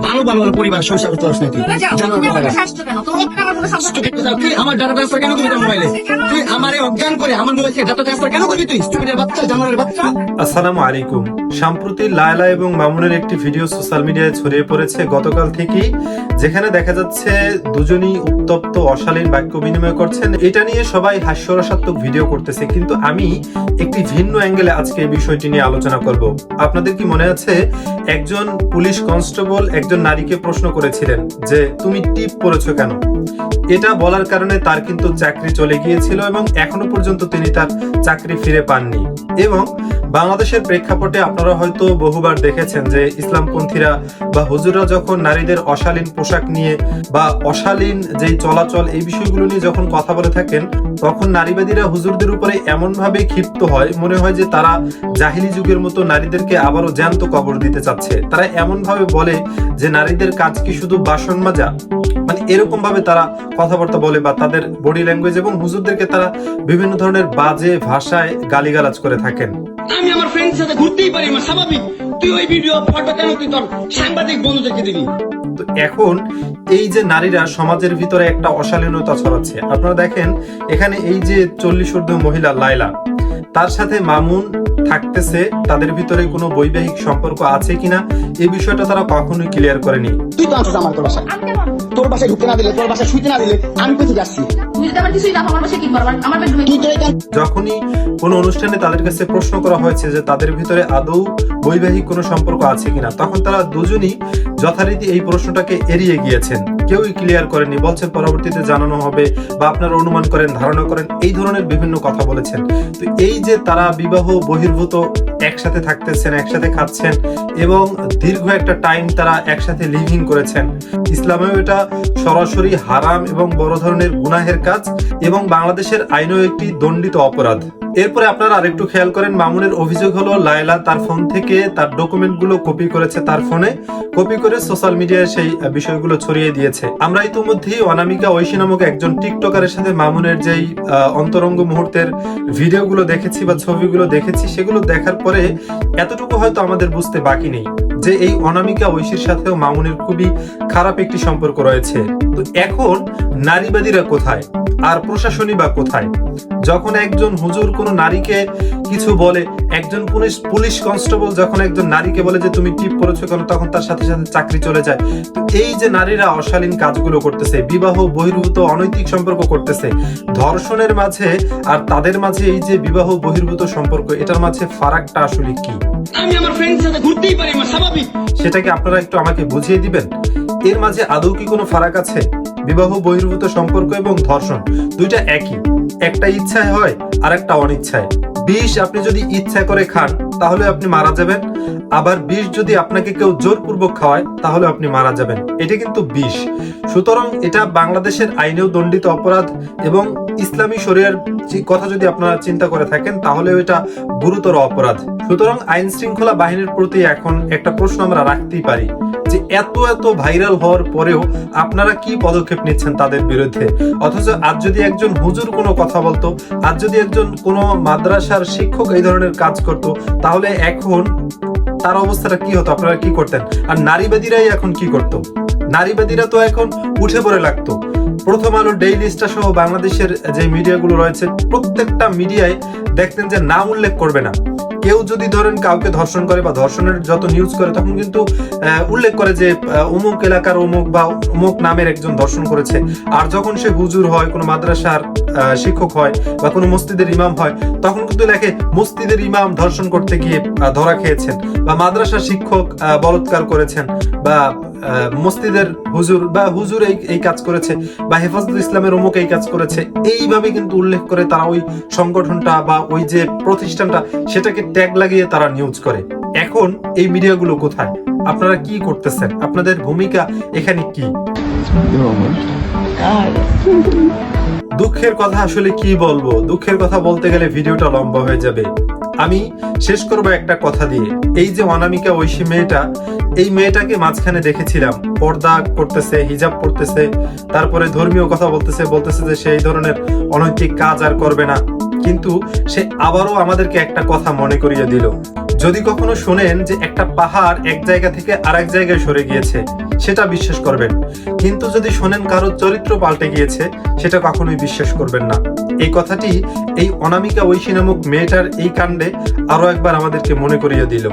ভালো ভালো পরিবার সংসার করতে পারছ না তুই তুই আমার ডাটা ট্রান্সফার কেন করবি তোর মোবাইলে? তুই আমারে অজ্ঞান করে আমার মোবাইল থেকে ডাটা ট্রান্সফার কেন করবি? তুই স্টুপিডের বাচ্চা, জানোয়ারের বাচ্চা। আসসালামু আলাইকুম। সম্প্রতি লায়লা এবং মামুনের একটি ভিডিও সোশ্যাল মিডিয়ায় ছড়িয়ে পড়েছে গতকাল থেকেই, যেখানে দেখা যাচ্ছে দুজনই উত্তপ্ত অশালীন বাক্য বিনিময় করছেন। এটা নিয়ে সবাই হাস্যরসাত্মক ভিডিও করতেছে, কিন্তু আমি একটি ভিন্ন অ্যাঙ্গেলে আজকে এই বিষয়টি নিয়ে আলোচনা করব। আপনাদের কি মনে আছে, একজন পুলিশ কনস্টেবল একজন নারীকে প্রশ্ন করেছিলেন যে তুমি টিপ পরেছো কেন? এটা বলার কারণে তার কিন্তু চাকরি চলে গিয়েছিল এবং এখনো পর্যন্ত তিনি তার চাকরি ফিরে পাননি। এবং বাংলাদেশের প্রেক্ষাপটে আপনারা হয়তো বহুবার দেখেছেন যে ইসলামপন্থীরা বা হুজুররা যখন নারীদের অশালীন পোশাক নিয়ে বা অশালীন যেই চলাচল এই বিষয়গুলো নিয়ে যখন কথা বলে থাকেন, তখন নারীবাদীরা হুজুরদের উপরে এমন ভাবে ক্ষিপ্ত হয়, মনে হয় যে তারা জাহিলি যুগের মতো নারীদেরকে আবারও জ্যান্ত কবর দিতে চাচ্ছে। তারা এমন ভাবে বলে যে নারীদের কাজ কি শুধু বাসন মাজা, মানে এরকম ভাবে তারা কথাবার্তা বলে বা তাদের বডি ল্যাঙ্গুয়েজ, এবং হুজুরদেরকে তারা বিভিন্ন ধরনের বাজে ভাষায় গালিগালাজ করে থাকেন। আমি আমার ফ্রেন্ডের সাথে ঘুরতেই পারি না, স্বাভাবিক। তুই ওই ভিডিও ফটো কেন তুই তোর সাংবাদিক বন্ধুদেরকে দিবি? তো এখন এই যে নারীরা সমাজের ভিতরে একটা অশালীনতা ছড়াচ্ছে, আপনারা দেখেন এখানে এই যে 40 ঊর্ধ্ব মহিলা লায়লা, তার সাথে মামুন থাকতেছে, তাদের ভিতরে কোনো বৈবাহিক সম্পর্ক আছে কিনা এই বিষয়টা তারা কখনোই ক্লিয়ার করেনি। তুই তো আনছিস আমার তোর বাসায়, তোর বাসায় ঢুকতে না দিলে, তোর বাসায় শুইতে না দিলে আমি কোথায় যাচ্ছি? যখনই কোনো অনুষ্ঠানে তাদের কাছে প্রশ্ন করা হয়েছে যে তাদের ভিতরে আদৌ বৈবাহিক কোনো সম্পর্ক আছে কিনা, তখন তারা দুজনই যথারীতি এই প্রশ্নটাকে এড়িয়ে গিয়েছেন, কেউই ক্লিয়ার করেনি। বলছেন পরবর্তীতে জানানো হবে বা আপনারা অনুমান করেন, ধারণা করেন, এই ধরনের বিভিন্ন কথা বলেছেন। তো এই যে তারা বিবাহ বহির্ভূত একসাথে থাকতেছেন, একসাথে খাচ্ছেন এবং দীর্ঘ একটা টাইম তারা একসাথে লিভিং করেছেন, ইসলামেও এটা সরাসরি হারাম এবং বড় ধরনের গুনাহের কাজ এবং বাংলাদেশের আইনেও একটি দণ্ডিত অপরাধ। এরপরে আপনারা আরেকটু খেয়াল করেন, মামুনের অভিযোগ হলো লায়লা তার ফোন থেকে তার ডকুমেন্টগুলো কপি করেছে, তার ফোনে কপি করে সোশ্যাল মিডিয়ায় সেই বিষয়গুলো ছড়িয়ে দিয়েছে। আমরা ইতিমধ্যেই অনামিকা ঐশী নামক একজন টিকটকারের সাথে মামুনের যেই অন্তরঙ্গ মুহূর্তের ভিডিওগুলো দেখেছি বা ছবিগুলো দেখেছি, সেগুলো দেখার পরে এতটুকু হয়তো আমাদের বুঝতে বাকি নেই যে এই অনামিকা ঐশীর সাথেও মামুনের খুবই খারাপ একটি সম্পর্ক রয়েছে। তো এখন নারীবাদীরা কোথায় আর প্রশাসনই বা কোথায়? যখন একজন হুজুর কোনো নারীকে কিছু বলে, একজন পুলিশ কনস্টেবল যখন একজন নারীকে বলে যে তুমি টিপ পরেছো কেন, তখন তার সাথে সাথে চাকরি চলে যায়। তো এই যে নারীরা অশালীন কাজগুলো করতেছে, বিবাহ বহির্ভূত অনৈতিক সম্পর্ক করতেছে, ধর্ষণের মাঝে আর তাদের মাঝে এই যে বিবাহ বহির্ভূত সম্পর্ক, এটার মাঝে ফারাকটা আসলে কি? আমি আমার ফ্রেন্ডের সাথে ঘুরতেই পারি না, স্বাভাবিক। সেটাকে আপনারা একটু আমাকে বুঝিয়ে দিবেন। এর মাঝে আদৌ কি কোনো ফারাক আছে? বিবাহ বহির্ভূত সম্পর্ক এবং ধর্ষণ দুইটা একই, একটা ইচ্ছায় হয় আর একটা অনিচ্ছায়। বিষ আপনি যদি ইচ্ছা করে খান তাহলে আপনি মারা যাবেন, আবার বিষ যদি আপনাকে কেউ জোরপূর্বক খাওয়ায় তাহলে আপনি মারা যাবেন। এটা কিন্তু বিষ। সুতরাং এটা বাংলাদেশের আইনেও দণ্ডিত অপরাধ এবং ইসলামী শরিয়ার কথা যদি আপনারা চিন্তা করে থাকেন তাহলে এটা গুরুতর অপরাধ। সুতরাং আইন শৃঙ্খলা বাহিনীর প্রতি এখন একটা প্রশ্ন আমরা রাখতেই পারি যে এত ভাইরাল হওয়ার পরেও আপনারা কি পদক্ষেপ নিচ্ছেন তাদের বিরুদ্ধে? অথচ আজ যদি একজন হুজুর কোনো কথা বলতো, আজ যদি একজন কোনো মাদ্রাসার শিক্ষক এই ধরনের কাজ করত, তাহলে এখন তার অবস্থাটা কি হতো? আপনারা কি করতেন? আর নারীবাদীরাই এখন কি করত? নারীবাদীরা তো এখন উঠে পড়ে লাগতো। প্রথম আলো, ডেইলি স্টার সহ বাংলাদেশের যে মিডিয়াগুলো রয়েছে, প্রত্যেকটা মিডিয়ায় দেখতেন যে নাম উল্লেখ করবে না। কেউ যদি ধরেন কাউকে ধর্ষণ করে বা ধর্ষণের যত নিউজ করে, তখন কিন্তু উল্লেখ করে যে অমুক এলাকার অমুক বা অমুক নামের একজন ধর্ষণ করেছে। আর যখন সে হুজুর হয়, কোনো মাদ্রাসার শিক্ষক হয় বা কোনো মসজিদের ইমাম হয়, তখন কিন্তু লেখে মসজিদের ইমাম ধর্ষণ করতে গিয়ে ধরা খেয়েছেন, বা মাদ্রাসার শিক্ষক বলৎকার করেছেন, বা মসজিদের হুজুর বা হুজুর এই কাজ করেছে, বা হেফাজতুল ইসলামের অমুক এই কাজ করেছে। এইভাবে কিন্তু উল্লেখ করে তারা ওই সংগঠনটা বা ওই যে প্রতিষ্ঠানটা, সেটাকে ট্যাগ লাগিয়ে তারা নিউজ করে। এখন এই মিডিয়াগুলো কোথায়? আপনারা কি করতেছেন? আপনাদের ভূমিকা এখানে কি? দুঃখের কথা আসলে কি বলবো? দুঃখের কথা বলতে গেলে ভিডিওটা লম্বা হয়ে যাবে। আমি শেষ করব একটা কথা দিয়ে। এই যে অনামিকা ঐশী মেয়েটা, এই মেয়েটাকে মাঝখানে দেখেছিলাম পর্দা করতেছে, হিজাব পরতেছে, তারপরে ধর্মীয় কথা বলতেছে যে সেই ধরনের অনৈতিক কাজ আর করবে না। কিন্তু সে আবারও আমাদেরকে একটা কথা মনে করিয়ে দিল, যদি কখনো শোনেন যে একটা পাহাড় এক জায়গা থেকে আরেক জায়গায় সরে গিয়েছে, সেটা বিশ্বাস করবেন। কিন্তু যদি শোনেন কারোর চরিত্র পাল্টে গিয়েছে, সেটা কখনোই বিশ্বাস করবেন না। এই কথাটি এই অনামিকা ঐশী নামক মেয়েটার এই কাণ্ডে আরো একবার আমাদেরকে মনে করিয়ে দিল।